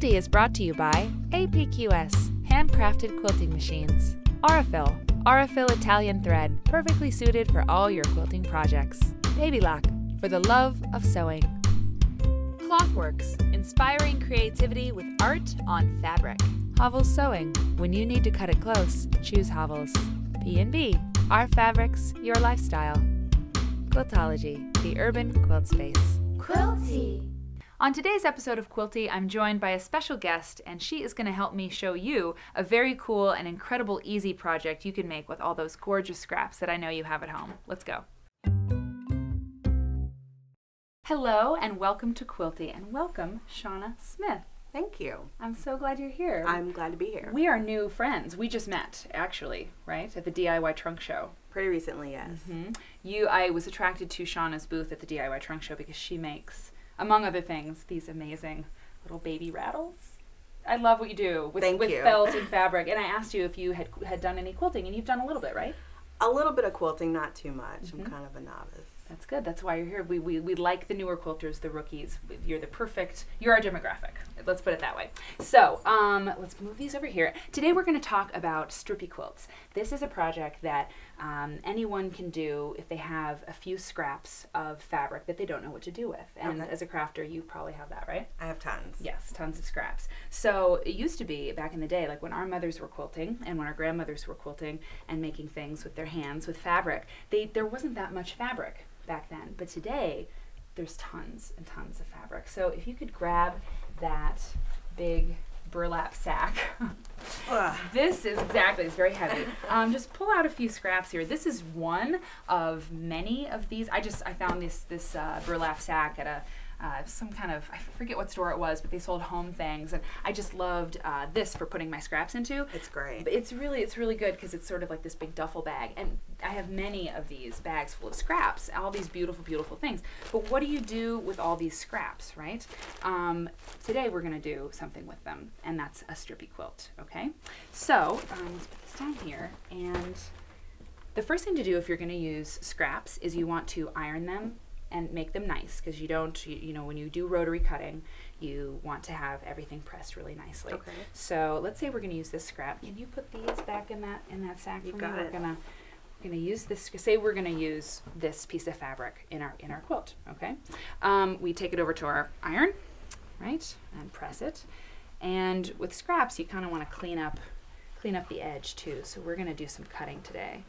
Quilty is brought to you by APQS, handcrafted quilting machines. Aurifil Italian thread, perfectly suited for all your quilting projects. Baby Lock, for the love of sewing. Clothworks, inspiring creativity with art on fabric. Havel's Sewing, when you need to cut it close, choose Havel's. B&B, our fabrics, your lifestyle. Quiltology, the urban quilt space. Quilty. On today's episode of Quilty, I'm joined by a special guest, and she is going to help me show you a very cool and incredible easy project you can make with all those gorgeous scraps that I know you have at home. Let's go. Hello, and welcome to Quilty, and welcome, Shauna Smith. Thank you. I'm so glad you're here. I'm glad to be here. We are new friends. We just met, actually, right, at the DIY Trunk Show. Pretty recently, yes. I was attracted to Shauna's booth at the DIY Trunk Show because she makes, among other things, these amazing little baby rattles. I love what you do with felt and fabric. And I asked you if you had done any quilting, and you've done a little bit, right? A little bit of quilting, not too much. I'm kind of a novice. That's good. That's why you're here. We like the newer quilters, the rookies. You're our demographic. Let's put it that way. So let's move these over here. Today we're going to talk about Strippy quilts. This is a project that anyone can do if they have a few scraps of fabric that they don't know what to do with. And as a crafter, you probably have that, right? I have tons. Yes, tons of scraps. So it used to be, back in the day, like when our mothers were quilting and when our grandmothers were quilting and making things with their hands with fabric, there wasn't that much fabric back then. But today, there's tons and tons of fabric. So if you could grab that big burlap sack. This is it's very heavy. Just pull out a few scraps here. This is one of many of these. I found this burlap sack at a some kind of, I forget what store it was, but they sold home things, and I just loved this for putting my scraps into. It's great. But it's really good because it's sort of like this big duffel bag, and I have many of these bags full of scraps, all these beautiful things. But what do you do with all these scraps, right? Today we're going to do something with them, and that's a Strippy quilt, okay? So let's put this down here, and the first thing to do if you're going to use scraps is you want to iron them and make them nice, because you know, when you do rotary cutting, you want to have everything pressed really nicely. Okay. So let's say we're going to use this scrap. Can you put these back in that sack for me? We're gonna use this. Say we're gonna use this piece of fabric in our quilt. Okay. We take it over to our iron, right, and press it. And with scraps, you kind of want to clean up the edge too. So we're gonna do some cutting today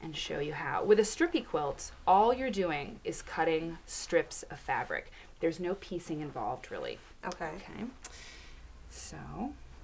and show you how. With a Strippy quilt, all you're doing is cutting strips of fabric. There's no piecing involved, really. Okay. So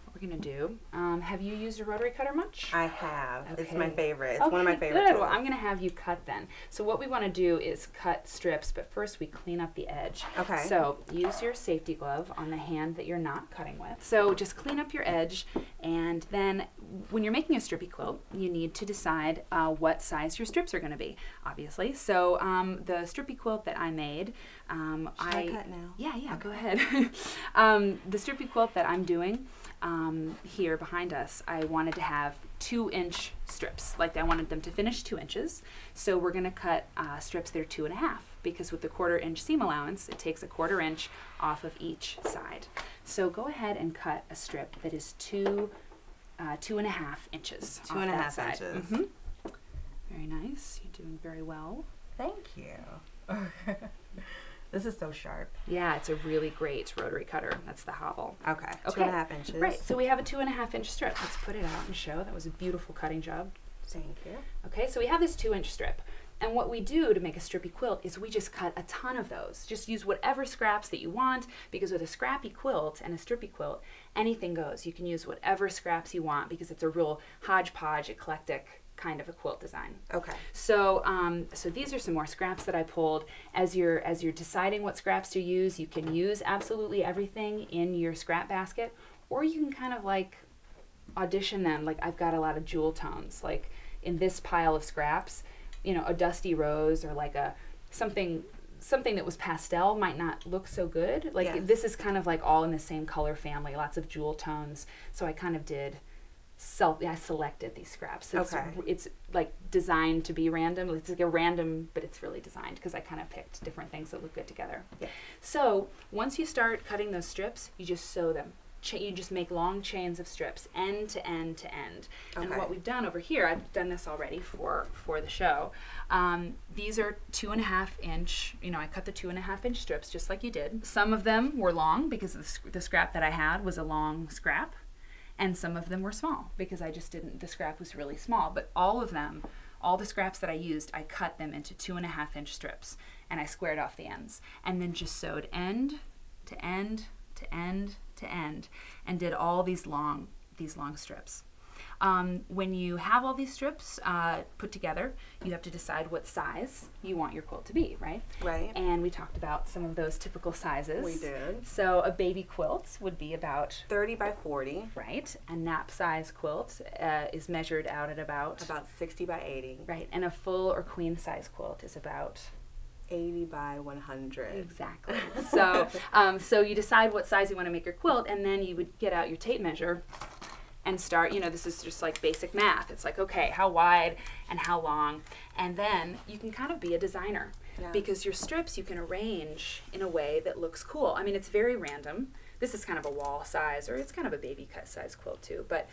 what we're gonna do, have you used a rotary cutter much? I have. Okay. It's my favorite. It's one of my favorite tools. Well, I'm gonna have you cut then. So what we wanna do is cut strips, but first we clean up the edge. Okay. So use your safety glove on the hand that you're not cutting with. So just clean up your edge, and then when you're making a Strippy quilt, you need to decide what size your strips are gonna be, obviously. So the Strippy quilt that I made, Should I cut now? Yeah, go ahead. The Strippy quilt that I'm doing, here behind us, I wanted to have 2-inch strips. Like I wanted them to finish 2 inches. So we're gonna cut strips that are 2.5, because with the 1/4 inch seam allowance, it takes a 1/4 inch off of each side. So go ahead and cut a strip that is 2.5 inches. 2.5 inches. Very nice. You're doing very well. Thank you. This is so sharp. Yeah, it's a really great rotary cutter. That's the Havel. Okay. 2.5 inches. Right, so we have a 2.5 inch strip. Let's put it out and show. That was a beautiful cutting job. Thank you. Okay, so we have this 2-inch strip. And what we do to make a Strippy quilt is we just cut a ton of those. Just use whatever scraps that you want, because with a scrappy quilt and a Strippy quilt, anything goes. You can use whatever scraps you want, because it's a real hodgepodge, eclectic kind of a quilt design. Okay. So so these are some more scraps that I pulled. As you're deciding what scraps to use, you can use absolutely everything in your scrap basket, or you can kind of like audition them. Like I've got a lot of jewel tones, like in this pile of scraps, you know, a dusty rose or like something that was pastel might not look so good. Like this is kind of like all in the same color family, lots of jewel tones. So I kind of did I selected these scraps. So Okay. it's like designed to be random. It's like a random, but it's really designed because I kind of picked different things that look good together. Yeah. So once you start cutting those strips, you just sew them. You just make long chains of strips, end to end to end. Okay. And what we've done over here, I've done this already for the show. These are 2.5 inch, I cut the 2.5 inch strips just like you did. Some of them were long because the scrap that I had was a long scrap. And some of them were small because the scrap was really small. But all of them, all the scraps that I used, I cut them into 2.5 inch strips and I squared off the ends and then just sewed end to end to end to end and did all these long strips. When you have all these strips put together, you have to decide what size you want your quilt to be, right? Right. And we talked about some of those typical sizes. We did. So a baby quilt would be about 30 by 40. Right. A nap size quilt is measured out at about 60 by 80. Right. And a full or queen size quilt is about 80 by 100. Exactly. So so you decide what size you want to make your quilt, and then you would get out your tape measure and start, this is just like basic math. It's like, okay, how wide and how long? And then you can kind of be a designer because your strips you can arrange in a way that looks cool. I mean, it's very random. This is kind of a wall size, or it's kind of a baby cut size quilt too. But,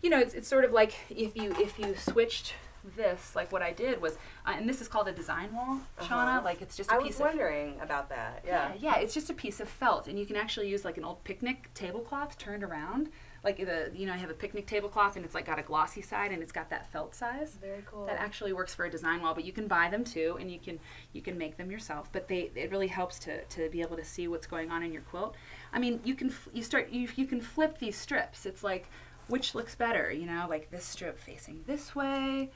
it's sort of like if you switched this, like what I did was, and this is called a design wall, Shauna. Like it's just a piece of... I was wondering about that. Yeah, it's just a piece of felt, and you can actually use like an old picnic tablecloth turned around. Like I have a picnic tablecloth and it's like got a glossy side and it's got that felt size. Very cool. That actually works for a design wall, but you can buy them too, and you can make them yourself. But it really helps to be able to see what's going on in your quilt. I mean, you can flip these strips. It's like, which looks better, like this strip facing this way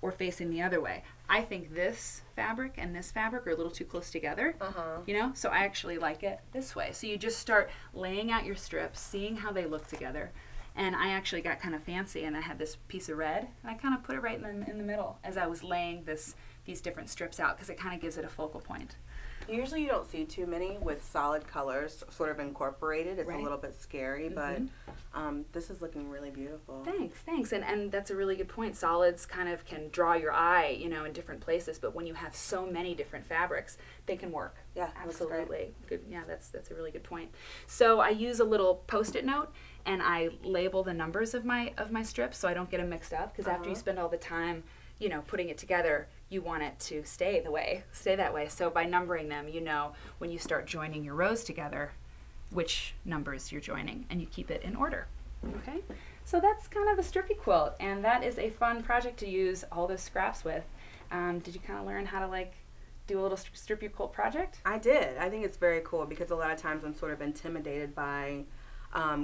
or facing the other way. I think this fabric and this fabric are a little too close together, so I actually like it this way. So you just start laying out your strips, seeing how they look together. And I actually got kind of fancy, and I had this piece of red, and I kind of put it right in the middle as I was laying these different strips out, because it kind of gives it a focal point. Usually you don't see too many with solid colors sort of incorporated. It's a little bit scary, but this is looking really beautiful. Thanks. And that's a really good point. Solids kind of can draw your eye, in different places, but when you have so many different fabrics, they can work. Yeah, absolutely. Good. Yeah, that's a really good point. So I use a little Post-it note, and I label the numbers of my strips so I don't get them mixed up, because after you spend all the time putting it together, you want it to stay that way. So by numbering them, when you start joining your rows together, which numbers you're joining, and you keep it in order. Okay? So that's kind of a Strippy quilt, and that is a fun project to use all those scraps with. Did you kind of learn how to do a little Strippy quilt project? I did. I think it's very cool because a lot of times I'm sort of intimidated by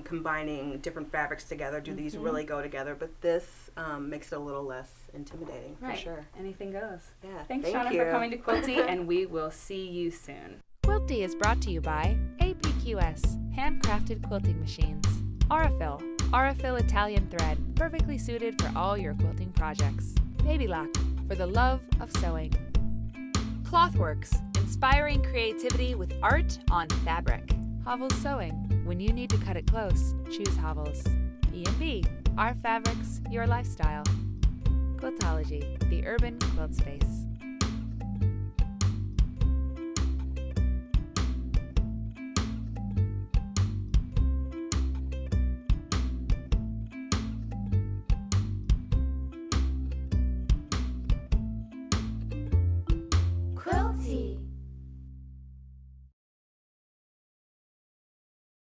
combining different fabrics together. Do these really go together? But this makes it a little less intimidating, for sure. Anything goes. Yeah. Thanks, Shauna, for coming to Quilty, and we will see you soon. Quilty is brought to you by APQS, handcrafted quilting machines. Aurifil Italian thread, perfectly suited for all your quilting projects. Baby Lock, for the love of sewing. Clothworks, inspiring creativity with art on fabric. Havel's Sewing, when you need to cut it close, choose Havel's. B&B, our fabrics, your lifestyle. Quiltology, the urban quilt space.